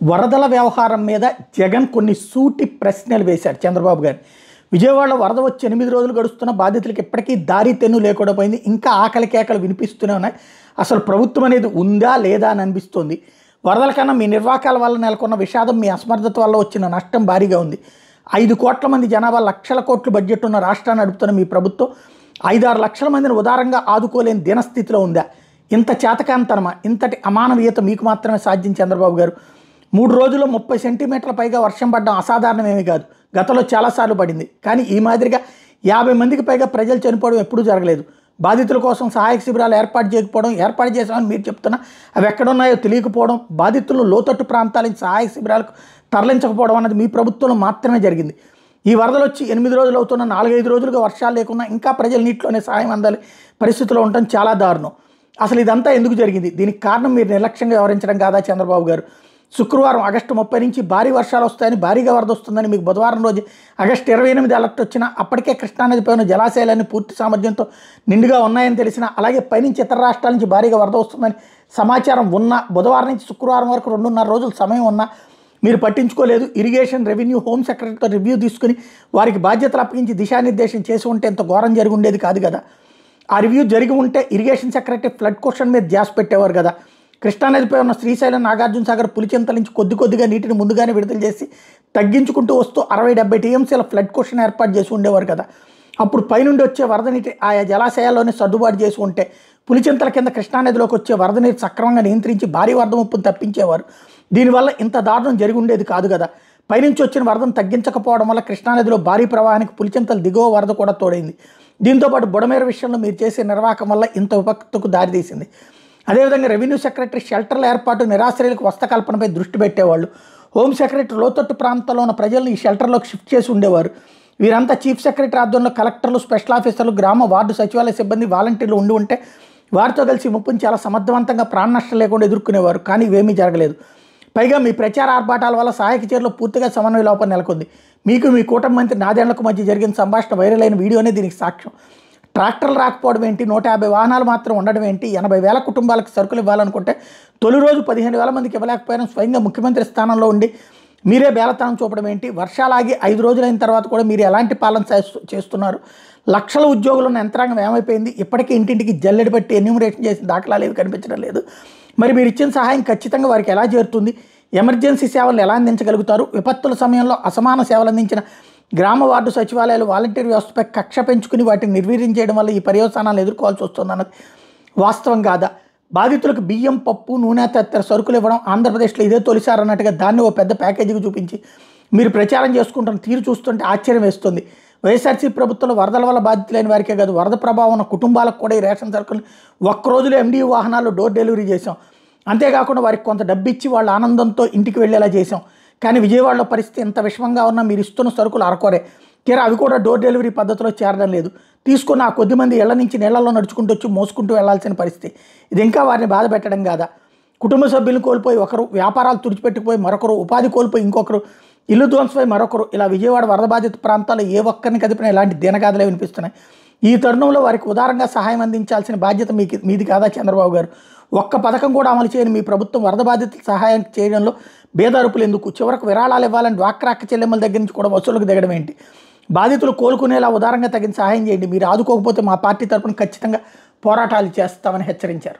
వరదల వ్యవహారం మీద జగన్ కొన్ని సూటి ప్రశ్నలు వేశారు చంద్రబాబు గారు. విజయవాడలో వరద వచ్చి 8 రోజులు గడుస్తున్న బాధితులకు ఇప్పటికీ దారి తెన్ను లేకుండా పోయింది. ఇంకా ఆకలి కేకలు వినిపిస్తూనే ఉన్నాయి. అసలు ప్రభుత్వం అనేది ఉందా లేదా అని అనిపిస్తోంది. వరదల కన్నా మీ నిర్వాకాల వల్ల నెలకొన్న విషాదం, మీ అసమర్థత వల్ల వచ్చిన నష్టం భారీగా ఉంది. 5 కోట్ల మంది జనాభా, లక్షల కోట్లు బడ్జెట్ ఉన్న రాష్ట్రాన్ని నడుపుతున్న మీ ప్రభుత్వం 5-6 లక్షల మందిని ఉదారంగా ఆదుకోలేని దీనస్థితిలో ఉందా? ఇంత చేతకాంతనమా, ఇంతటి అమానవీయత మీకు మాత్రమే సాధ్యం చంద్రబాబు గారు. 3 రోజుల్లో 30 సెంటీమీటర్ల పైగా వర్షం పడడం అసాధారణమేమీ కాదు. గతంలో చాలాసార్లు పడింది. కానీ ఈ మాదిరిగా 50 మందికి పైగా ప్రజలు చనిపోవడం ఎప్పుడూ జరగలేదు. బాధితుల కోసం సహాయక శిబిరాలు ఏర్పాటు చేయకపోవడం, ఏర్పాటు చేసామని మీరు చెప్తున్నా అవి ఎక్కడున్నాయో తెలియకపోవడం, బాధితులు లోతట్టు ప్రాంతాల నుంచి సహాయక శిబిరాలకు తరలించకపోవడం అన్నది మీ ప్రభుత్వంలో మాత్రమే జరిగింది. ఈ వరదలు వచ్చి 8 రోజులు అవుతున్న 4-5 రోజులుగా వర్షాలు లేకున్నా ఇంకా ప్రజల నీటిలోనే సహాయం అందాలి పరిస్థితిలో ఉండటం చాలా దారుణం. అసలు ఇదంతా ఎందుకు జరిగింది? దీనికి కారణం మీరు నిర్లక్ష్యంగా వ్యవహరించడం కాదా చంద్రబాబు గారు? శుక్రవారం ఆగస్టు 30 నుంచి భారీ వర్షాలు వస్తాయని, భారీగా వరద వస్తుందని మీకు బుధవారం రోజు ఆగస్టు 28 అలర్ట్ వచ్చినా అప్పటికే కృష్ణానది పైన జలాశయాలన్నీ పూర్తి సామర్థ్యంతో నిండుగా ఉన్నాయని తెలిసినా, అలాగే పైనుంచి ఇతర రాష్ట్రాల నుంచి భారీగా వరద వస్తుందని సమాచారం ఉన్నా, బుధవారం నుంచి శుక్రవారం వరకు 2.5 రోజుల సమయం ఉన్నా మీరు పట్టించుకోలేదు. ఇరిగేషన్, రెవెన్యూ, హోమ్ సెక్రటరీతో రివ్యూ తీసుకుని వారికి బాధ్యతలు అప్పగించి దిశానిర్దేశం చేసి ఉంటే ఇంత ఘోరం జరిగి ఉండేది కాదు కదా. ఆ రివ్యూ జరిగి ఉంటే ఇరిగేషన్ సెక్రటరీ ఫ్లడ్ క్వశ్చన్ మీద ధ్యాస పెట్టేవారు కదా. కృష్ణానదిపై ఉన్న శ్రీశైలం, నాగార్జున సాగర్, పులిచింతల నుంచి కొద్దిగా నీటిని ముందుగానే విడుదల చేసి తగ్గించుకుంటూ వస్తూ 60-70 టీఎంసీల ఫ్లడ్ క్వశ్చన్ ఏర్పాటు చేసి ఉండేవారు కదా. అప్పుడు పైనుండి వచ్చే వరద నీటి ఆయా జలాశయాల్లోనే సర్దుబాటు చేసి ఉంటే పులిచింతల కింద కృష్ణానదిలోకి వచ్చే వరద నీరు సక్రమంగా నియంత్రించి భారీ వరద ముప్పును తప్పించేవారు. దీనివల్ల ఇంత దారుణం జరిగి ఉండేది కాదు కదా. పైనుంచి వచ్చిన వరదను తగ్గించకపోవడం వల్ల కృష్ణానదిలో భారీ ప్రవాహానికి పులిచింతల దిగువ వరద కూడా తోడైంది. దీంతోపాటు బుడమేరు విషయంలో మీరు చేసే నిర్వాహకం వల్ల ఇంత విపత్తుకు దారితీసింది. అదేవిధంగా రెవెన్యూ సెక్రటరీ షెల్టర్ల ఏర్పాటు, నిరాశ్రయులకు వసతి కల్పనపై దృష్టి పెట్టేవాళ్ళు. హోమ్ సెక్రటరీ లోతట్టు ప్రాంతాల్లో ఉన్న ప్రజలను ఈ షెల్టర్లోకి షిఫ్ట్ చేసి ఉండేవారు. వీరంతా చీఫ్ సెక్రటరీ ఆధ్వర్యంలో కలెక్టర్లు, స్పెషల్ ఆఫీసర్లు, గ్రామ వార్డు సచివాలయ సిబ్బంది, వాలంటీర్లు ఉంటే వారితో కలిసి ముప్పుని చాలా సమర్థవంతంగా ప్రాణ నష్టం లేకుండా ఎదుర్కొనేవారు. కానీ ఇవేమీ జరగలేదు. పైగా మీ ప్రచార ఆర్భాటాల వల్ల సహాయక చర్యలో పూర్తిగా సమన్వయ లోపం నెలకొంది. మీకు మీ కూటమి మంత్రి నాదేళ్లకు మధ్య జరిగిన సంభాషణ వైరల్ అయిన వీడియోనే దీనికి సాక్ష్యం. ట్రాక్టర్లు రాకపోవడం ఏంటి, 150 వాహనాలు మాత్రం ఉండడం ఏంటి, 80,000 కుటుంబాలకు సరుకులు ఇవ్వాలనుకుంటే తొలి రోజు 15,000 మందికి ఇవ్వలేకపోయినా స్వయంగా ముఖ్యమంత్రి స్థానంలో ఉండి మీరే బేలతనం చూపడం ఏంటి, వర్షాలాగి 5 రోజులైన తర్వాత కూడా మీరు ఎలాంటి పాలన చేస్తున్నారు, లక్షల ఉద్యోగులు ఉన్న యంత్రాంగం ఏమైపోయింది, ఇప్పటికీ ఇంటింటికి జల్లెడ పెట్టి ఎన్యూమరేషన్ చేసిన దాఖలాలు ఏవి కనిపించడం లేదు. మరి మీరు ఇచ్చిన సహాయం ఖచ్చితంగా వారికి ఎలా చేరుతుంది, ఎమర్జెన్సీ సేవలు ఎలా అందించగలుగుతారు, విపత్తుల సమయంలో అసమాన సేవలు అందించిన గ్రామ వార్డు సచివాలయాలు, వాలంటీర్ వ్యవస్థపై కక్ష పెంచుకుని వాటిని నిర్వీర్యం చేయడం వల్ల ఈ పర్యవసానాలు ఎదుర్కోవాల్సి వస్తుందన్నది వాస్తవం కాదా? బాధితులకు బియ్యం, పప్పు, నూనె తదితర సరుకులు ఇవ్వడం ఆంధ్రప్రదేశ్లో ఇదే తొలిసారి అన్నట్టుగా దాన్ని ఓ పెద్ద ప్యాకేజీకి చూపించి మీరు ప్రచారం చేసుకుంటున్న తీరు చూస్తుంటే ఆశ్చర్యం వేస్తుంది. వైఎస్ఆర్సీపీ ప్రభుత్వంలో వరదల వల్ల బాధితులైన వారికే కాదు, వరద ప్రభావం ఉన్న కుటుంబాలకు కూడా ఈ రేషన్ సరుకులు ఒక్క రోజులో ఎండియూ వాహనాల్లో డోర్ డెలివరీ చేసాం. అంతేకాకుండా వారికి కొంత డబ్బు ఇచ్చి వాళ్ళ ఆనందంతో ఇంటికి వెళ్ళేలా చేసాం. కానీ విజయవాడలో పరిస్థితి ఎంత విషమంగా ఉన్నా మీరు ఇస్తున్న సరుకులు అరకొరే. తీరా అవి కూడా డోర్ డెలివరీ పద్ధతిలో చేరడం లేదు. తీసుకున్న ఆ కొద్దిమంది ఇళ్ల నుంచి నీళ్లలో నడుచుకుంటూ వచ్చి మోసుకుంటూ వెళ్లాల్సిన పరిస్థితి. ఇది ఇంకా వారిని బాధ పెట్టడం కాదా? కుటుంబ సభ్యులను కోల్పోయి ఒకరు, వ్యాపారాలు తుడిచిపెట్టుకుపోయి మరొకరు, ఉపాధి కోల్పోయి ఇంకొకరు, ఇల్లు ధ్వంసమై మరొకరు, ఇలా విజయవాడ వరద బాధిత ప్రాంతాల్లో ఏ ఒక్కరిని కదిపినా ఇలాంటి దీనగాథలే వినిపిస్తున్నాయి. ఈ తరుణంలో వారికి ఉదారంగా సహాయం అందించాల్సిన బాధ్యత మీది కాదా చంద్రబాబు గారు? ఒక్క పథకం కూడా అమలు చేయని మీ ప్రభుత్వం వరద బాధితుల సహాయం చేయడంలో బేదారుపులు ఎందుకు? చివరకు విరాళాలు ఇవ్వాలని డ్వాక్రా అక్క చెల్లెమ్మల దగ్గర నుంచి కూడా వసూలుకు దిగడం ఏంటి? బాధితులు కోలుకునేలా ఉదారంగా తగిన సహాయం చేయండి. మీరు ఆదుకోకపోతే మా పార్టీ తరపున ఖచ్చితంగా పోరాటాలు చేస్తామని హెచ్చరించారు.